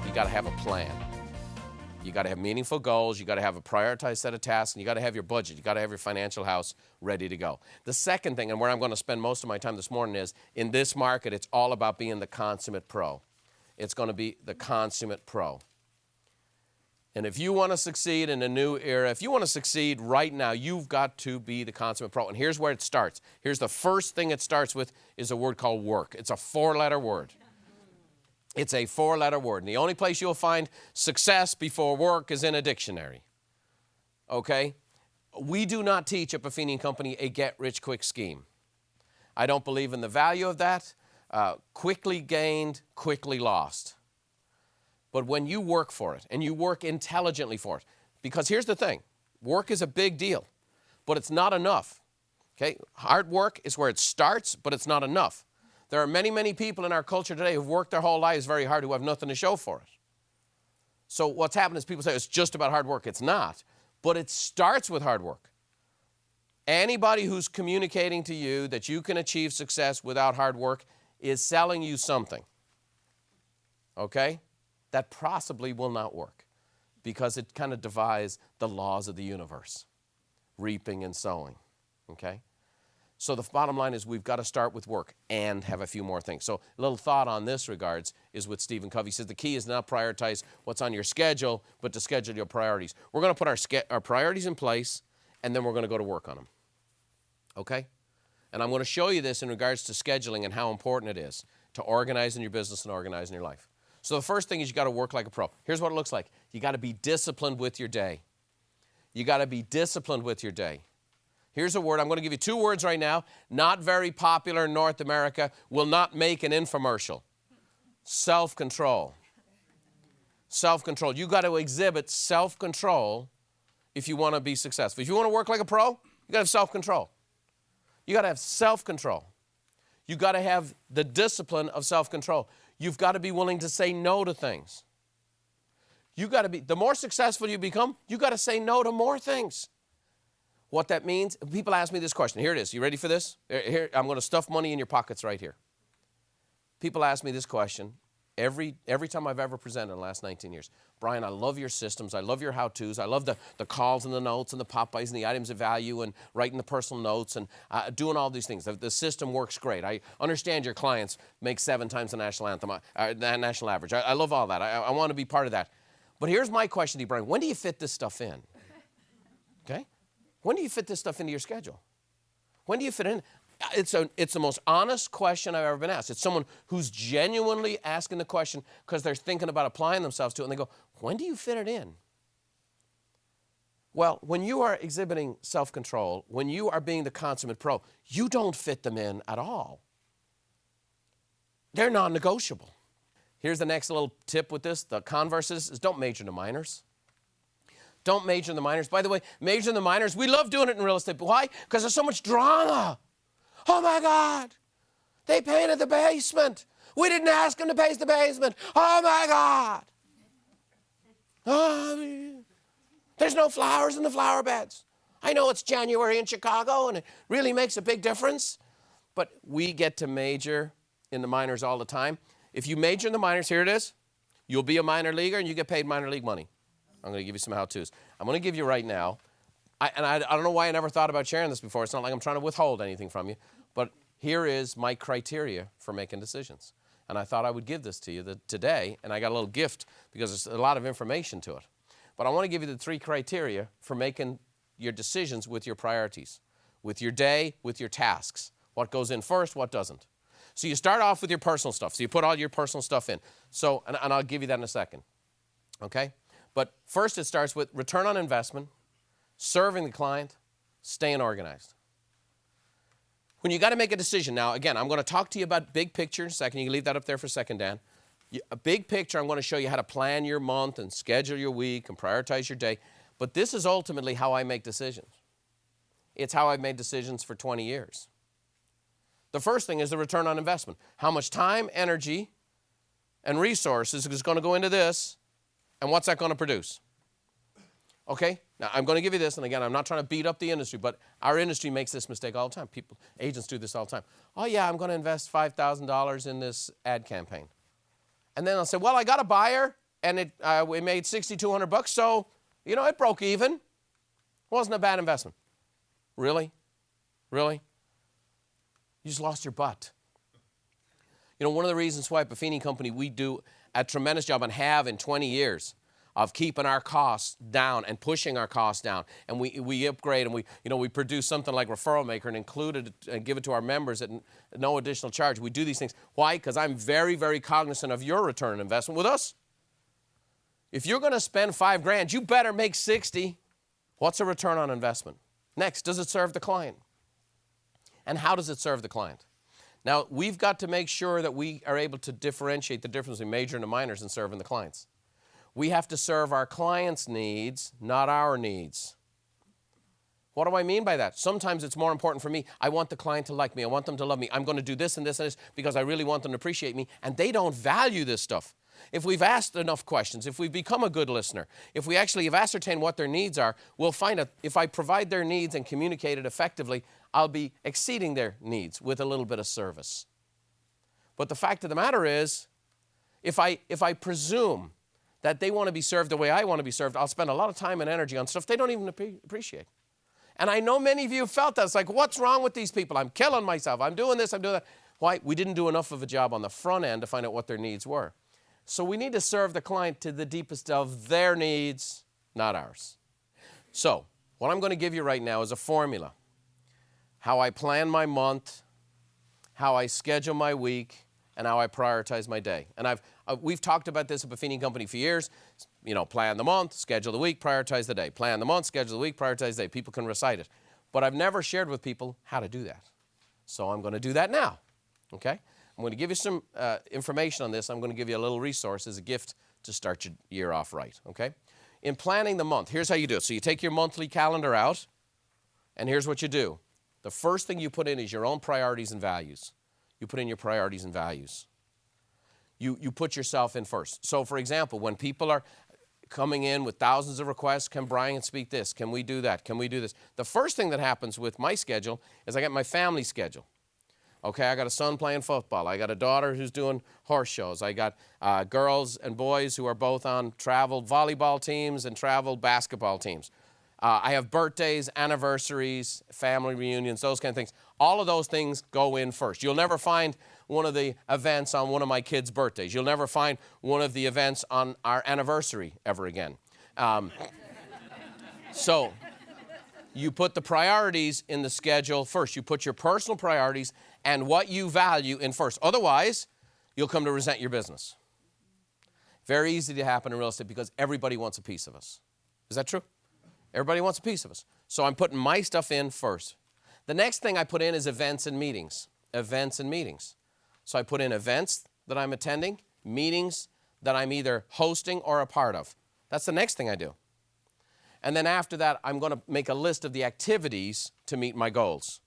you got to have a plan. You got to have meaningful goals. You got to have a prioritized set of tasks. And you got to have your budget. You got to have your financial house ready to go. The second thing, and where I'm going to spend most of my time this morning, is in this market, it's all about being the consummate pro. It's going to be the consummate pro. And if you want to succeed in a new era, if you want to succeed right now, you've got to be the consummate pro. And here's where it starts. Here's the first thing it starts with is a word called work. It's a 4-letter word. It's a 4-letter word. And the only place you'll find success before work is in a dictionary. Okay? We do not teach at Buffini & Company a get-rich-quick scheme. I don't believe in the value of that. Quickly gained, quickly lost. But when you work for it, and you work intelligently for it, because here's the thing, work is a big deal, but it's not enough. Okay? Hard work is where it starts, but it's not enough. There are many, many people in our culture today who've worked their whole lives very hard who have nothing to show for it. So what's happened is people say it's just about hard work. It's not, but it starts with hard work. Anybody who's communicating to you that you can achieve success without hard work is selling you something, okay, that possibly will not work because it kind of defies the laws of the universe, reaping and sowing, okay? So the bottom line is we've got to start with work and have a few more things. So a little thought on this regards is with Stephen Covey. He says the key is not prioritize what's on your schedule, but to schedule your priorities. We're going to put our priorities in place, and then we're going to go to work on them, okay? And I'm going to show you this in regards to scheduling and how important it is to organize in your business and organize in your life. So the first thing is you got to work like a pro. Here's what it looks like. You got to be disciplined with your day. You got to be disciplined with your day. Here's a word. I'm going to give you 2 words right now. Not very popular in North America. Will not make an infomercial. Self-control. Self-control. You got to exhibit self-control if you want to be successful. If you want to work like a pro, you got to have self-control. You got to have self-control. You got to have the discipline of self-control. You've got to be willing to say no to things. You got to be, the more successful you become, you got to say no to more things. What that means, people ask me this question. Here it is. You ready for this? Here, I'm going to stuff money in your pockets right here. People ask me this question every time I've ever presented in the last 19 years. Brian, I love your systems. I love your how-tos. I love the calls and the notes and the Popeyes and the items of value and writing the personal notes and doing all these things. The system works great. I understand your clients make 7 times the national anthem, the national average. I love all that. I want to be part of that. But here's my question to you, Brian. When do you fit this stuff in? Okay? When do you fit this stuff into your schedule? When do you fit in? It's the most honest question I've ever been asked. It's someone who's genuinely asking the question because they're thinking about applying themselves to it, and they go, when do you fit it in? Well, when you are exhibiting self-control, when you are being the consummate pro, you don't fit them in at all. They're non-negotiable. Here's the next little tip with this. The converse is don't major in the minors. Don't major in the minors. By the way, major in the minors, we love doing it in real estate. But why? Because there's so much drama. Oh, my God. They painted the basement. We didn't ask them to paint the basement. Oh, my God. Oh, there's no flowers in the flower beds. I know it's January in Chicago, and it really makes a big difference. But we get to major in the minors all the time. If you major in the minors, here it is. You'll be a minor leaguer, and you get paid minor league money. I'm going to give you some how-tos. I'm going to give you right now, I don't know why I never thought about sharing this before. It's not like I'm trying to withhold anything from you. But here is my criteria for making decisions. And I thought I would give this to you today, and I got a little gift because there's a lot of information to it. But I want to give you the 3 criteria for making your decisions with your priorities, with your day, with your tasks. What goes in first, what doesn't. So you start off with your personal stuff. So you put all your personal stuff in. So, and I'll give you that in a second. Okay? But first it starts with return on investment, serving the client, staying organized. When you got to make a decision, now again, I'm going to talk to you about big picture in a second. You can leave that up there for a second, Dan. A big picture, I'm going to show you how to plan your month and schedule your week and prioritize your day. But this is ultimately how I make decisions. It's how I've made decisions for 20 years. The first thing is the return on investment. How much time, energy, and resources is going to go into this, and what's that going to produce? Okay? Now, I'm going to give you this, and again, I'm not trying to beat up the industry, but our industry makes this mistake all the time. Agents do this all the time. Oh, yeah, I'm going to invest $5,000 in this ad campaign. And then I'll say, well, I got a buyer. and we made $6,200, so, it broke even. Wasn't a bad investment. Really? Really? You just lost your butt. One of the reasons why at Buffini Company we do a tremendous job and have in 20 years of keeping our costs down and pushing our costs down. And we upgrade and we produce something like Referral Maker and include it and give it to our members at no additional charge. We do these things. Why? Because I'm very, very cognizant of your return on investment with us. If you're going to spend $5,000, you better make 60. What's a return on investment? Next, does it serve the client? And how does it serve the client? Now, we've got to make sure that we are able to differentiate the difference between major and minors in serving the clients. We have to serve our clients' needs, not our needs. What do I mean by that? Sometimes it's more important for me. I want the client to like me. I want them to love me. I'm going to do this and this and this because I really want them to appreciate me. And they don't value this stuff. If we've asked enough questions, if we've become a good listener, if we actually have ascertained what their needs are, we'll find out if I provide their needs and communicate it effectively, I'll be exceeding their needs with a little bit of service. But the fact of the matter is, if I presume that they want to be served the way I want to be served, I'll spend a lot of time and energy on stuff they don't even appreciate. And I know many of you have felt that. It's like, what's wrong with these people? I'm killing myself. I'm doing this, I'm doing that. Why? We didn't do enough of a job on the front end to find out what their needs were. So we need to serve the client to the deepest of their needs, not ours. So what I'm going to give you right now is a formula. How I plan my month, how I schedule my week, and how I prioritize my day. And we've talked about this at Buffini Company for years. Plan the month, schedule the week, prioritize the day. Plan the month, schedule the week, prioritize the day. People can recite it. But I've never shared with people how to do that. So I'm going to do that now, okay? I'm going to give you some information on this. I'm going to give you a little resource as a gift to start your year off right, okay? In planning the month, here's how you do it. So you take your monthly calendar out, and here's what you do. The first thing you put in is your own priorities and values. You put in your priorities and values. You put yourself in first. So, for example, when people are coming in with thousands of requests, can Brian speak this? Can we do that? Can we do this? The first thing that happens with my schedule is I get my family schedule. Okay, I got a son playing football. I got a daughter who's doing horse shows. I got girls and boys who are both on travel volleyball teams and travel basketball teams. I have birthdays, anniversaries, family reunions, those kind of things. All of those things go in first. You'll never find one of the events on one of my kids' birthdays. You'll never find one of the events on our anniversary ever again. So you put the priorities in the schedule first. You put your personal priorities and what you value in first. Otherwise, you'll come to resent your business. Very easy to happen in real estate because everybody wants a piece of us. Is that true? Everybody wants a piece of us. So I'm putting my stuff in first. The next thing I put in is events and meetings. Events and meetings. So I put in events that I'm attending, meetings that I'm either hosting or a part of. That's the next thing I do. And then after that, I'm going to make a list of the activities to meet my goals.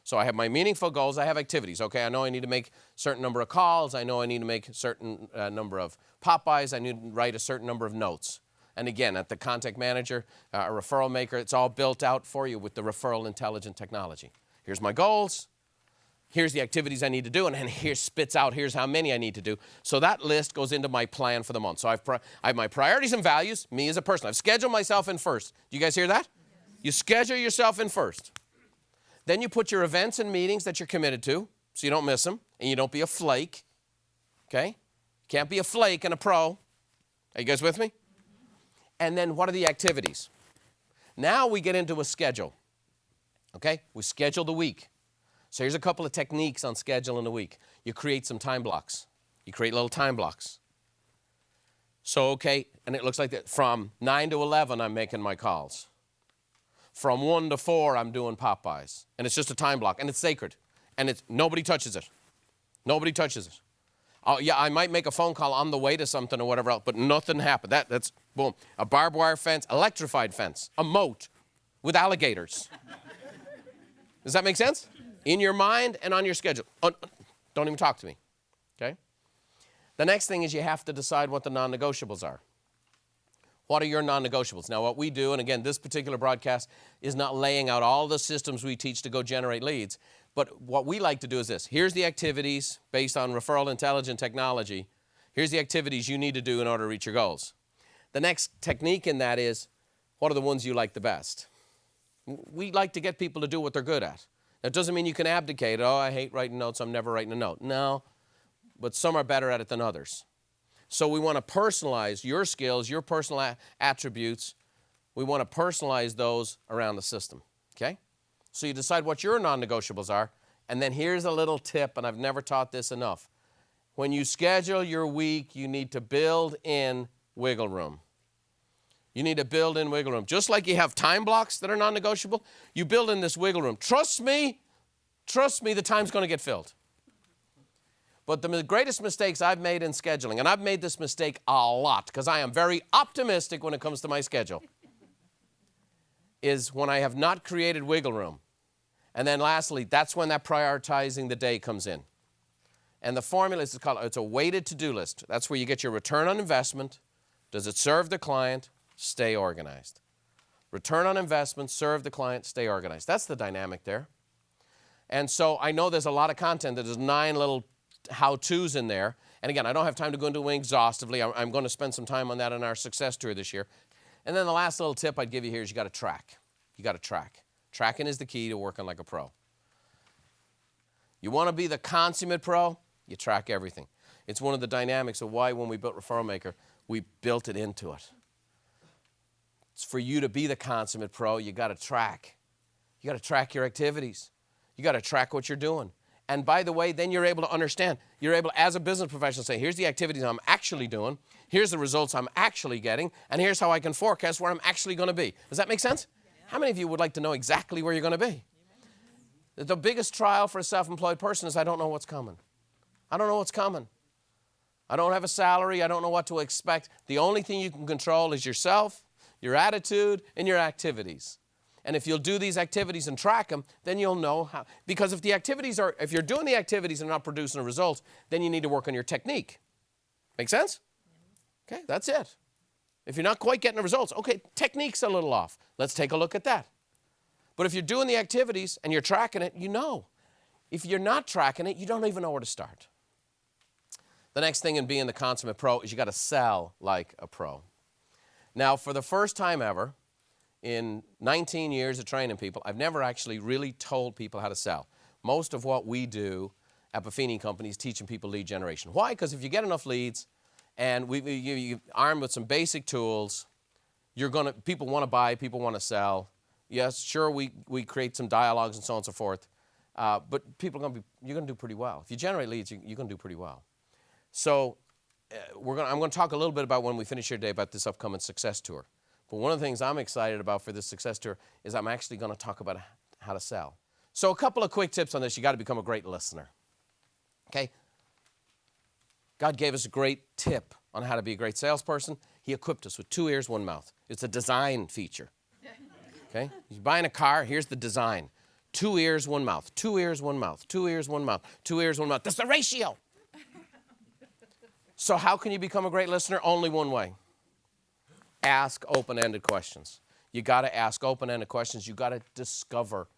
So I have my meaningful goals, I have activities. Okay, I know I need to make a certain number of calls, I know I need to make a certain number of pop-bys, I need to write a certain number of notes. And again, at the Contact Manager, a Referral Maker, it's all built out for you with the referral intelligent technology. Here's my goals. Here's the activities I need to do. And then here spits out, here's how many I need to do. So that list goes into my plan for the month. So I have my priorities and values, me as a person. I've scheduled myself in first. Do you guys hear that? You schedule yourself in first. Then you put your events and meetings that you're committed to so you don't miss them and you don't be a flake. Okay? You can't be a flake and a pro. Are you guys with me? And then what are the activities? Now we get into a schedule. Okay? We schedule the week. So here's a couple of techniques on scheduling the week. You create some time blocks. You create little time blocks. So, okay, and it looks like that. From 9 to 11, I'm making my calls. From 1 to 4, I'm doing pop-bys. And it's just a time block, and it's sacred. And nobody touches it. Nobody touches it. Oh, yeah, I might make a phone call on the way to something or whatever else, but nothing happened. That's, boom, a barbed wire fence, electrified fence, a moat with alligators. Does that make sense? In your mind and on your schedule. Don't even talk to me, okay? The next thing is you have to decide what the non-negotiables are. What are your non-negotiables? Now, what we do, and again, this particular broadcast is not laying out all the systems we teach to go generate leads, but what we like to do is this. Here's the activities based on referral intelligent technology. Here's the activities you need to do in order to reach your goals. The next technique in that is, what are the ones you like the best? We like to get people to do what they're good at. That doesn't mean you can abdicate. Oh, I hate writing notes, I'm never writing a note. No, but some are better at it than others. So we want to personalize your skills, your personal attributes. We want to personalize those around the system, okay? So you decide what your non-negotiables are, and then here's a little tip, and I've never taught this enough. When you schedule your week, you need to build in wiggle room. You need to build in wiggle room. Just like you have time blocks that are non-negotiable, you build in this wiggle room. Trust me, the time's going to get filled. But the greatest mistakes I've made in scheduling, and I've made this mistake a lot because I am very optimistic when it comes to my schedule, is when I have not created wiggle room. And then lastly, that's when that prioritizing the day comes in. And the formula is called, it's a weighted to-do list. That's where you get your return on investment. Does it serve the client? Stay organized. Return on investment, serve the client, stay organized. That's the dynamic there. And so I know there's a lot of content. There's 9 little how-tos in there. And again, I don't have time to go into it exhaustively. I'm going to spend some time on that in our success tour this year. And then the last little tip I'd give you here is you got to track. You got to track. Tracking is the key to working like a pro. You want to be the consummate pro? You track everything. It's one of the dynamics of why when we built Referral Maker, we built it into it. It's for you to be the consummate pro, you got to track. You got to track your activities. You got to track what you're doing. And by the way, then you're able to understand. You're able, as a business professional, say, here's the activities I'm actually doing, here's the results I'm actually getting, and here's how I can forecast where I'm actually going to be. Does that make sense? How many of you would like to know exactly where you're going to be? The biggest trial for a self-employed person is I don't know what's coming. I don't know what's coming. I don't have a salary. I don't know what to expect. The only thing you can control is yourself, your attitude, and your activities. And if you'll do these activities and track them, then you'll know how. Because if you're doing the activities and not producing a result, then you need to work on your technique. Make sense? Okay, that's it. If you're not quite getting the results, okay, technique's a little off. Let's take a look at that. But if you're doing the activities and you're tracking it, you know. If you're not tracking it, you don't even know where to start. The next thing in being the consummate pro is you got to sell like a pro. Now, for the first time ever, in 19 years of training people, I've never actually really told people how to sell. Most of what we do at Buffini Company is teaching people lead generation. Why? Because if you get enough leads and you armed with some basic tools, people want to buy, people want to sell. Yes, sure, we create some dialogues and so on and so forth, but you're going to do pretty well. If you generate leads, you're going to do pretty well. So I'm going to talk a little bit about when we finish here today about this upcoming success tour. But one of the things I'm excited about for this success tour is I'm actually going to talk about how to sell. So a couple of quick tips on this. You got to become a great listener. Okay? God gave us a great tip on how to be a great salesperson. He equipped us with 2 ears, 1 mouth. It's a design feature. Okay? You're buying a car, here's the design. 2 ears, 1 mouth. 2 ears, 1 mouth. 2 ears, 1 mouth. 2 ears, 1 mouth. That's the ratio. So how can you become a great listener? Only one way. Ask open-ended questions. You got to ask open-ended questions. You got to discover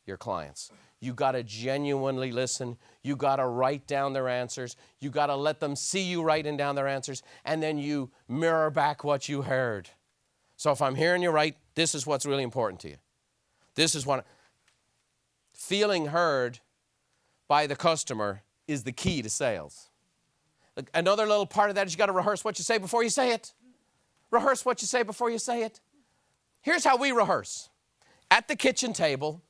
your clients. You got to genuinely listen. You got to write down their answers. You got to let them see you writing down their answers, and then you mirror back what you heard. So if I'm hearing you right, this is what's really important to you. This is what feeling heard by the customer is the key to sales. Another little part of that is you got to rehearse what you say before you say it. Rehearse what you say before you say it. Here's how we rehearse. At the kitchen table,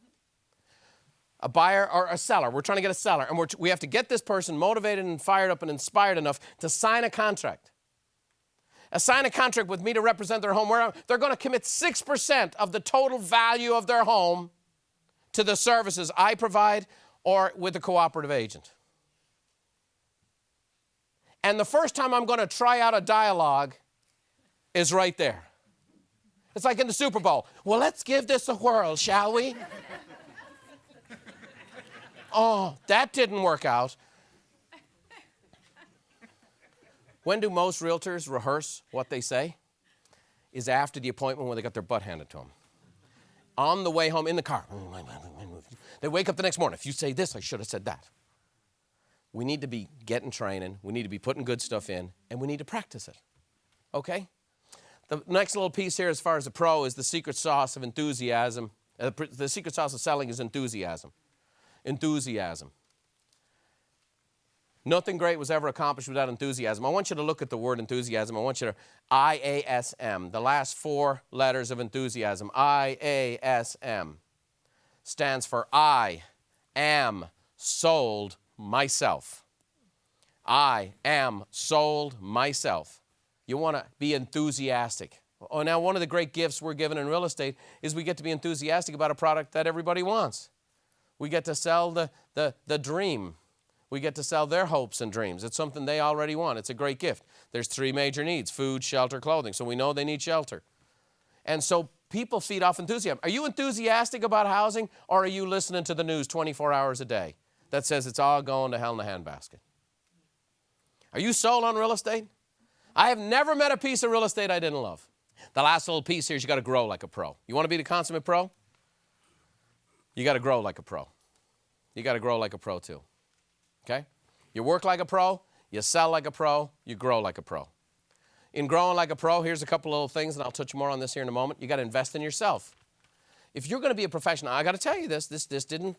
a buyer or a seller, we're trying to get a seller, and we have to get this person motivated and fired up and inspired enough to sign a contract. Sign a contract with me to represent their home where they're going to commit 6% of the total value of their home to the services I provide or with a cooperative agent. And the first time I'm going to try out a dialogue is right there. It's like in the Super Bowl. Well, let's give this a whirl, shall we? Oh, that didn't work out. When do most realtors rehearse what they say? Is after the appointment when they got their butt handed to them. On the way home in the car. They wake up the next morning. If you say this, I should have said that. we need to be getting training, we need to be putting good stuff in, and we need to practice it, okay? The next little piece here as far as the pro is the secret sauce of enthusiasm. The secret sauce of selling is enthusiasm. Enthusiasm. Nothing great was ever accomplished without enthusiasm. I want you to look at the word enthusiasm. I want you to, I-A-S-M, the last 4 letters of enthusiasm. I-A-S-M stands for I am sold myself. I am sold myself. You want to be enthusiastic. Oh, now one of the great gifts we're given in real estate is we get to be enthusiastic about a product that everybody wants. We get to sell the dream. We get to sell their hopes and dreams. It's something they already want. It's a great gift. There's 3 major needs: food, shelter, clothing. So we know they need shelter. And so people feed off enthusiasm. Are you enthusiastic about housing, or are you listening to the news 24 hours a day that says it's all going to hell in a handbasket? Are you sold on real estate? I have never met a piece of real estate I didn't love. The last little piece here is you got to grow like a pro. You want to be the consummate pro? You got to grow like a pro. You got to grow like a pro too. Okay? You work like a pro, you sell like a pro, you grow like a pro. In growing like a pro, here's a couple little things, and I'll touch more on this here in a moment. You got to invest in yourself. If you're going to be a professional, I got to tell you this didn't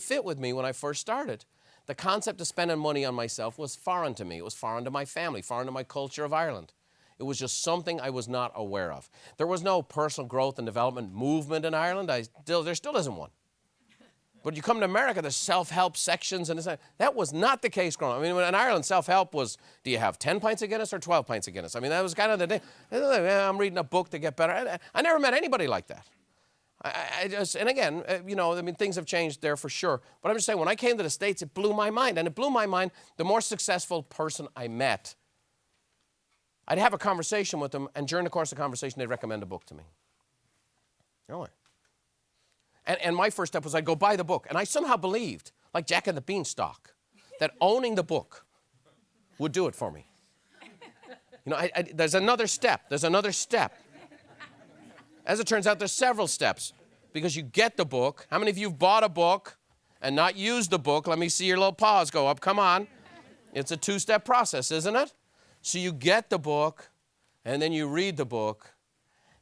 fit with me when I first started. The concept of spending money on myself was foreign to me. It was foreign to my family, foreign to my culture of Ireland. It was just something I was not aware of. There was no personal growth and development movement in Ireland. There still isn't one. But you come to America, there's self-help sections, and that was not the case growing up. I mean, in Ireland, self-help was, do you have 10 pints of Guinness or 12 pints of Guinness? I mean, that was kind of the day. I'm reading a book to get better. I never met anybody like that. And again, things have changed there for sure. But I'm just saying, when I came to the States, it blew my mind. And it blew my mind, the more successful person I met, I'd have a conversation with them, and during the course of the conversation, they'd recommend a book to me. Really? And my first step was I'd go buy the book. And I somehow believed, like Jack and the Beanstalk, that owning the book would do it for me. There's another step. There's another step. As it turns out, there's several steps, because you get the book. How many of you have bought a book and not used the book? Let me see your little paws go up. Come on. It's a 2-step process, isn't it? So you get the book, and then you read the book,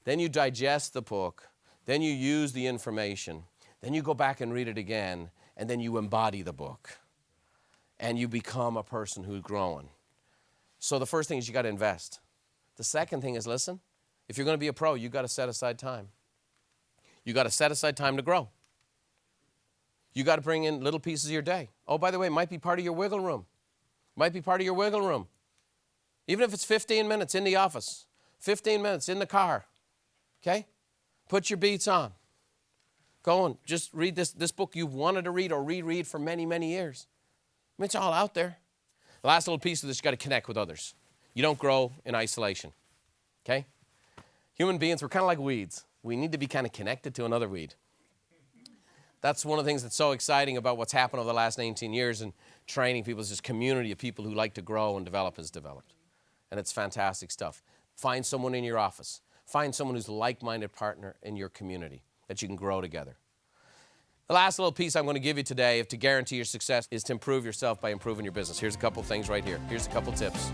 then you digest the book, then you use the information, then you go back and read it again, and then you embody the book, and you become a person who's growing. So the first thing is you got to invest. The second thing is, listen, if you're going to be a pro, you got to set aside time. You got to set aside time to grow. You got to bring in little pieces of your day. Oh, by the way, it might be part of your wiggle room. Might be part of your wiggle room. Even if it's 15 minutes in the office, 15 minutes in the car, okay? Put your beats on. Go and just read this book you've wanted to read or reread for many, many years. I mean, it's all out there. The last little piece of this, you got to connect with others. You don't grow in isolation, okay? Human beings, we're kind of like weeds. We need to be kind of connected to another weed. That's one of the things that's so exciting about what's happened over the last 19 years in training people is this community of people who like to grow and develop has developed. And it's fantastic stuff. Find someone in your office. Find someone who's a like-minded partner in your community that you can grow together. The last little piece I'm going to give you today to guarantee your success is to improve yourself by improving your business. Here's a couple things right here. Here's a couple tips.